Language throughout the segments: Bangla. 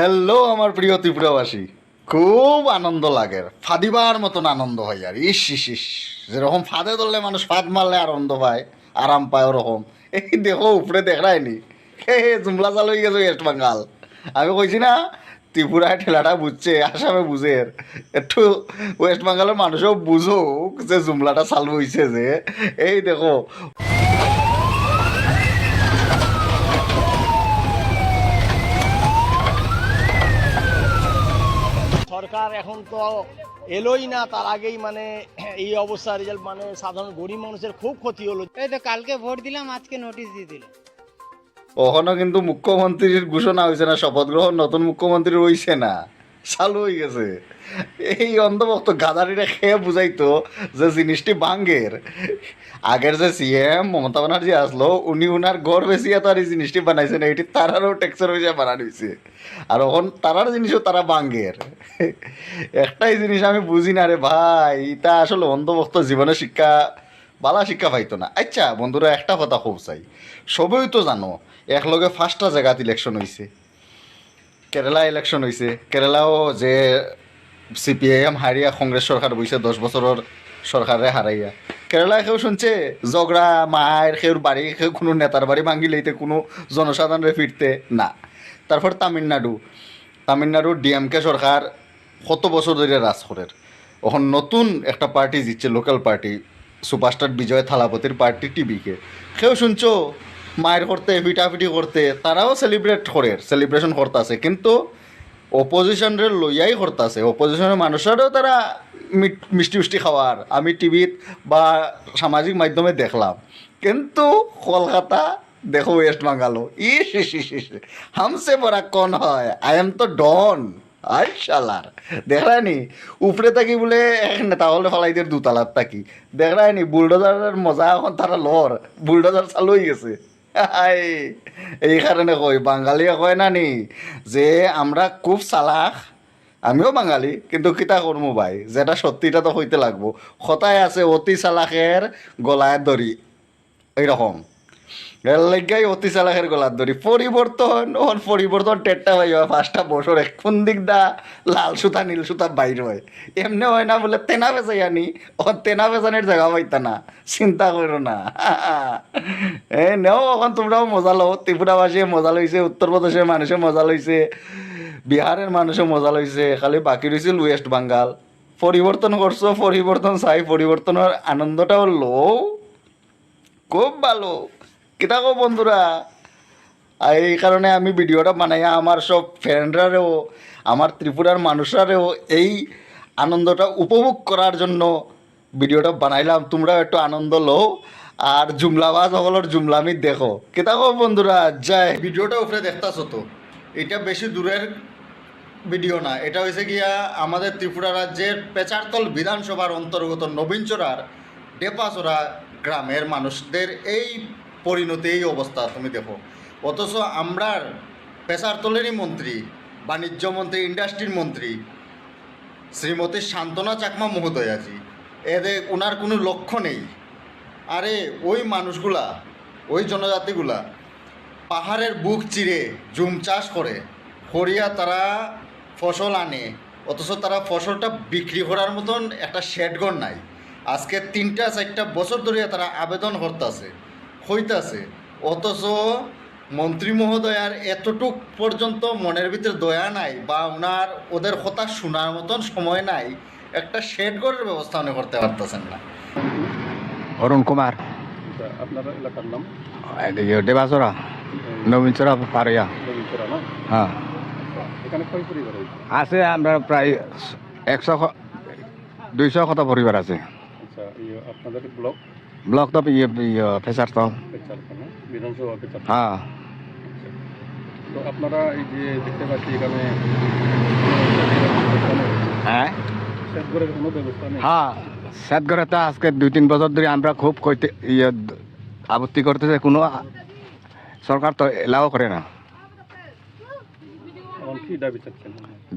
হ্যালো আমার প্রিয় ত্রিপুরাবাসী, খুব আনন্দ লাগে, ফাদিবার মতন আনন্দ হয়। আর ইস ইস ইস, যেরকম ফাঁদে ধরলে মানুষ ফাঁদ মারলে আনন্দ পায়, আরাম পায়, ওরকম এই দেখো উপরে দেখায়নি হে হে জুমলা চালু হয়ে গেছে ওয়েস্ট বেঙ্গল। আমি কইছি না ত্রিপুরায় ঠেলাটা বুঝছে, আসামে বুঝে, একটু ওয়েস্ট বেঙ্গলের মানুষও বুঝুক যে জুমলাটা চালু হয়েছে। যে এই দেখো সরকার এখন তো এলোই না, তার আগেই মানে এই অবস্থা রেজাল্ট, মানে সাধারণ গরিব মানুষের খুব ক্ষতি হলো। এই তো কালকে ভোট দিলাম, আজকে নোটিশ দিয়ে দিল। ওখানে কিন্তু মুখ্যমন্ত্রীর ঘোষণা হয়েছে না, শপথ গ্রহণ নতুন মুখ্যমন্ত্রী হইছে না, চালু হয়ে গেছে। এই অন্ধভক্ত গাদারিরা খেয়ে বুঝাইতো যে জিনিসটি বাঙ্গের। আগের যে সিএম মমতা ব্যানার্জি আসলো, উনি উনার ঘর বেশিয়া তো আর এই জিনিসটি বানাইছে না, এটি তারারও ট্যাক্সের হয়েছে বানানো হয়েছে। আর এখন তারার জিনিসও তারা বাঙ্গের। একটাই জিনিস আমি বুঝি না রে ভাই, এটা আসলে অন্ধভক্ত জীবনে শিক্ষা বালা শিক্ষা পাইতো না। আচ্ছা বন্ধুরা, একটা কথা খুব চাই, সবই তো জানো একলগে ফার্স্টটা জায়গাত ইলেকশন হয়েছে, কেরালা ইলেকশন হয়েছে। কেরালাও যে সিপিআইএম হারিয়া কংগ্রেস সরকার বইছে 10 বছরের সরকারে হারাইয়া, কেরালায় কেউ শুনছে ঝগড়া মায়ের কেউর বাড়ি, কেউ কোনো নেতার বাড়ি ভাঙ্গি লইতে কোনো জনসাধারণের ফিরতে না। তারপর তামিলনাড়ু ডিএমকে সরকার কত বছর ধরে রাজ করের। এখন নতুন একটা পার্টি জিতছে, লোকাল পার্টি, সুপারস্টার বিজয় থালাপতির পার্টি টিভিকে। কেউ শুনছো মায়ের করতে পিটাপিটি করতে, তারাও সেলিব্রেশন করতেছে, কিন্তু অপোজিশনের লইয়াই করতেছে। অপোজিশনের মানুষেরও তারা মিষ্টি মিষ্টি খাওয়ার আমি টিভিত বা সামাজিক মাধ্যমে দেখলাম। কিন্তু কলকাতা দেখো ওয়েস্ট বেঙ্গলও ইস ইস ইস ইস, হামসে বড়া কন হয়, আই এম তো ডন। আর শালার দেখলানি উপরে থাকি বলে এক নেতা হলে ফালাইদের দুতালার থাকি, দেখলানি বুলডোজারের মজা এখন তারা লর, বুলডোজার চালু হয়ে গেছে। এই কারণে কই বাঙালিয়ে কয় না নি যে আমরা খুব চালাক। আমিও বাঙালি, কিন্তু কিতা করবো ভাই, যেটা সত্যিটা তো হইতে লাগবো। কথায় আছে অতি চালাকের গলায় দড়ি, এইরকম এর লেগাই অতি চালাকের গলার দড়ি। পরিবর্তন টেটটা ভাই 5টা বছর কোন দিক দা লাল সুতা নীল সুতা বাইর হয়। এমনি হয় না বলে তেনা বেচাই আনি, ও তেনা বেচানের জায়গা পাইতা না, চিন্তা করো না। নেও এখন তোমরাও মজা লও, ত্রিপুরাবাসী মজা লইছে, উত্তরপ্রদেশের মানুষে মজা লইছে, বিহারের মানুষে মজা লইছে, খালি বাকি রয়েছিল ওয়েস্ট বেঙ্গল। পরিবর্তন করছো, পরিবর্তন চাই, পরিবর্তনের আনন্দটাও লও, খুব ভালো। কিতা কো বন্ধুরা, এই কারণে আমি ভিডিওটা বানাই আমার সব ফ্রেন্ডরারেও, আমার ত্রিপুরার মানুষরারেও এই আনন্দটা উপভোগ করার জন্য ভিডিওটা বানাইলাম। তোমরাও একটু আনন্দ লও আর জুমলাবাজ সকলের জুমলামি দেখো। কিতা কো বন্ধুরা, যায় ভিডিওটা উপরে দেখতাছো তো, এটা বেশি দূরের ভিডিও না, এটা হয়েছে গিয়া আমাদের ত্রিপুরা রাজ্যের পেচারতল বিধানসভার অন্তর্গত নবীনচড়ার ডেপাচড়া গ্রামের মানুষদের এই পরিণতি, এই অবস্থা তুমি দেখো। অথচ আমরার পেচারতলেরই মন্ত্রী, বাণিজ্য মন্ত্রী, ইন্ডাস্ট্রির মন্ত্রী শ্রীমতী শান্তনা চাকমা মহোদয়াজি, এদের ওনার কোনো লক্ষ্য নেই। আরে ওই মানুষগুলা, ওই জনজাতিগুলা পাহাড়ের বুক চিরে জুম চাষ করে করিয়া তারা ফসল আনে, অথচ তারা ফসলটা বিক্রি করার মতন একটা শেডঘর নাই। আজকে 3-4 বছর ধরে তারা আবেদন হইতাছে, অথচ মন্ত্রী মহোদয়ার এতটুক পর্যন্ত মনের ভিতরে দয়া নাই, বা ওদের কথা শোনার মতন সময় নাই, একটা শেডঘরের ব্যবস্থা উনি করতে পারতেছেন না। অরুণ কুমার, আপনার এলাকার নাম? দেবাচরা, নবীনচরা পারিয়া। রবীন্দ্রা না? হ্যাঁ, এখানে কয় পরিবার হয়েছে? আছে আমরা প্রায় 100-200 কত পরিবার আছে। আচ্ছা, আপনাদের ব্লক ব্লক তো ফেসার তো। পেচারকা না? বিধানসভা পেচারকা। হ্যাঁ, তো আপনারা এই যে দেখতে পাচ্ছি এখানে হ্যাঁ সেচগড়ের কোনো ব্যবস্থা নেই? হ্যাঁ, সেতগড়ে তো আজকে 2-3 বছর ধরে আমরা খুব কইতে আপত্তি করতেছে, কোনো সরকার তো এলাও করে না। এখন কি দাবি চাচ্ছেন?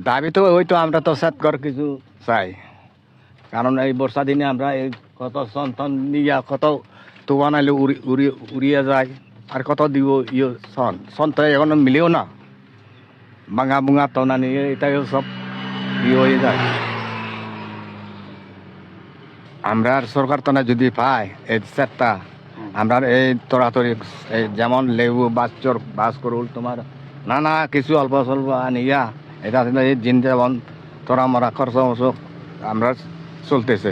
দাবি তো ওই তো আমরা তো সেতগড় কিছু চাই, কারণ এই বর্ষা দিনে আমরা এই কত সন নিয়া কত তুফান আইলে উড়িয়ে যায়, আর কত দিব সন তো এখন মিলেও না। ভাঙা ভুঙা টনা নিয়ে এটাও সব হয়ে যায়। আমরা সরকার টনা যদি পায় এই সেটটা, আমরা এই তরাতরি যেমন লেবু বাস করুল তোমার নানা কিছু অল্প স্বল্প আনিয়া এটা এই জিন যেমন তোরা মরা খরচ আমরা চলতেছে।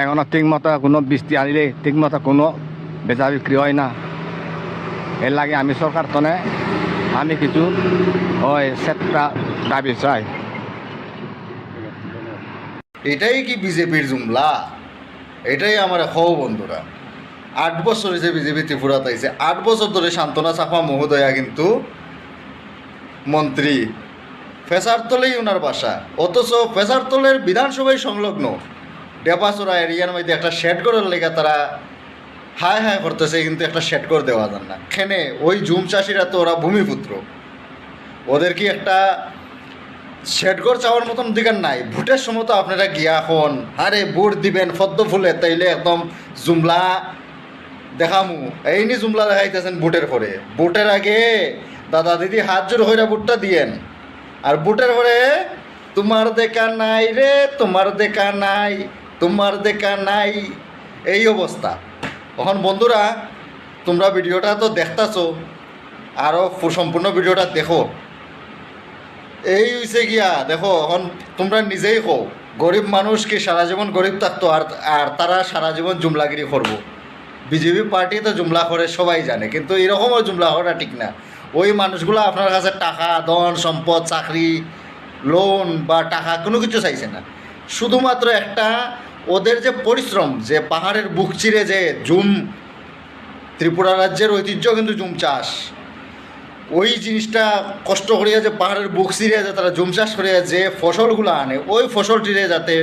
এখনো ঠিক মতো কোনো বৃষ্টি আনিলে ঠিক মতো কোনো বেচা বিক্রি হয় না। এর লাগে আমি সরকার তনে আমি কিছু ওই সেটটা দাবি চাই। এটাই কি বিজেপির জুমলা? এটাই আমার হও বন্ধুরা। 8 বছর হয়েছে বিজেপি ত্রিপুরাতে আইছে, 8 বছর ধরে শান্তনা চাকমা মহোদয়া কিন্তু মন্ত্রী, ফেসারতলেই ওনার বাসা, অথচ ফেসারতলের বিধানসভায় সংলগ্ন ডেপাসোরা এরিয়ার মধ্যে একটা শেড করার লেগে তারা হায় হায় করতেছে, কিন্তু একটা শেড করে দেওয়া যান না। খেনে ওই জুম চাষিরা তো ওরা ভূমিপুত্র, ওদের কি একটা শেডঘর চাওয়ার মতন অধিকার নাই? ভোটের সময় তো আপনারা গিয়া এখন আরে ভোট দিবেন পদ্ম ফুলে, তাইলে একদম জুমলা দেখামু, এই নি জুমলা দেখাইতেছেন ভোটের পরে। ভোটের আগে দাদা দিদি হাত জোর হইরা ভোটটা দিয়েন, আর ভোটের পরে তোমার দেখা নাই রে, তোমার দেখা নাই, তোমার দেখা নাই, এই অবস্থা। এখন বন্ধুরা তোমরা ভিডিওটা তো দেখতাছো, আরও সম্পূর্ণ ভিডিওটা দেখো। এই হইছে গিয়া দেখো, এখন তোমরা নিজেই কো গরিব মানুষ কি সারা জীবন গরিব থাকতো আর তারা সারা জীবন জুমলাগিরি করবো? বিজেপি পার্টি তো জুমলা করে সবাই জানে, কিন্তু এরকমও জুমলা করা ঠিক না। ওই মানুষগুলো আপনার কাছে টাকা, ধন সম্পদ, চাকরি, লোন বা টাকা কোনো কিছু চাইছে না। শুধুমাত্র একটা ওদের যে পরিশ্রম, যে পাহাড়ের বুক চিরে যে জুম, ত্রিপুরা রাজ্যের ঐতিহ্য কিন্তু জুম চাষ, ওই জিনিসটা কষ্ট করিয়া যে পাহাড়ের বুক চিরিয়া যে তারা জুম চাষ করিয়া যে ফসলগুলো আনে, ওই ফসলটিরে যাতে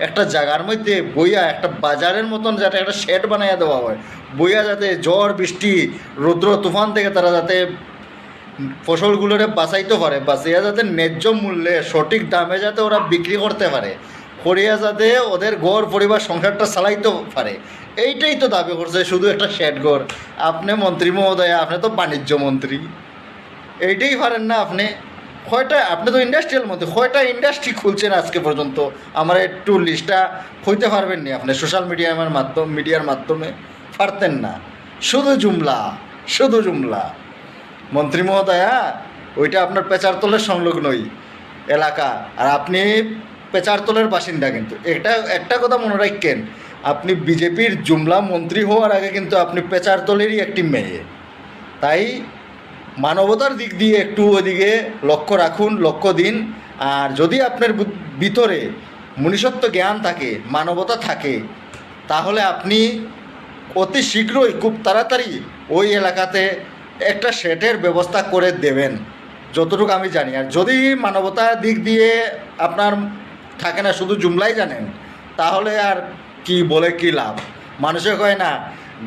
একটা জায়গার মধ্যে বইয়া একটা বাজারের মতন যাতে একটা শেড বানাইয়া দেওয়া হয়, বইয়া যাতে ঝড় বৃষ্টি রৌদ্র তুফান থেকে তারা যাতে ফসলগুলোরে বাঁচাইতে পারে, বাঁচাইয়া যাতে ন্যায্য মূল্যে সঠিক দামে যাতে ওরা বিক্রি করতে পারে, করিয়া যাতে ওদের ঘর পরিবার সংসারটা চালাইতে পারে, এইটাই তো দাবি করছে শুধু একটা শেড ঘর। আপনি মন্ত্রী মহোদয়, আপনি তো বাণিজ্য মন্ত্রী, এইটাই পারেন না আপনি? কয়টা, আপনি তো ইন্ডাস্ট্রিয়াল মধ্যে কয়টা ইন্ডাস্ট্রি খুলছেন আজকে পর্যন্ত? আমার একটু লিস্টটা হইতে পারবেন নি আপনি? সোশ্যাল মিডিয়ার মাধ্যমে পারতেন না? শুধু জুমলা, শুধু জুমলা। মন্ত্রী মহোদয়া, ওইটা আপনার পেচারতলের সংলগ্নই এলাকা, আর আপনি পেচারতলের বাসিন্দা। কিন্তু একটা কথা মনে রাখেন, আপনি বিজেপির জুমলা মন্ত্রী হওয়ার আগে কিন্তু আপনি পেচারতলেরই একটি মেয়ে। তাই মানবতার দিক দিয়ে একটু ওদিকে লক্ষ্য রাখুন, লক্ষ্য দিন। আর যদি আপনার ভিতরে মনুষ্যত্ব জ্ঞান থাকে, মানবতা থাকে, তাহলে আপনি অতি শীঘ্রই খুব তাড়াতাড়ি ওই এলাকাতে একটা শেডের ব্যবস্থা করে দেবেন, যতটুকু আমি জানি। আর যদি মানবতার দিক দিয়ে আপনার থাকে না, শুধু জুমলাই জানেন, তাহলে আর কি বলে কি লাভ? মানুষে কয় না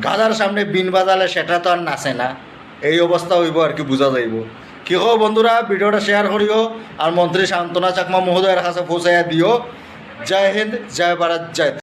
গাধার সামনে বিন বাজালে সেটা তো আর নাচে না, এই অবস্থা হইব আর কি, বোঝা যাইব। কি হো বন্ধুরা, ভিডিওটা শেয়ার করিও আর মন্ত্রী শান্তনা চাকমা মহোদয়ের কাছে পৌঁছাইয়া দিও। জয় হিন্দ, জয় ভারত, জয়।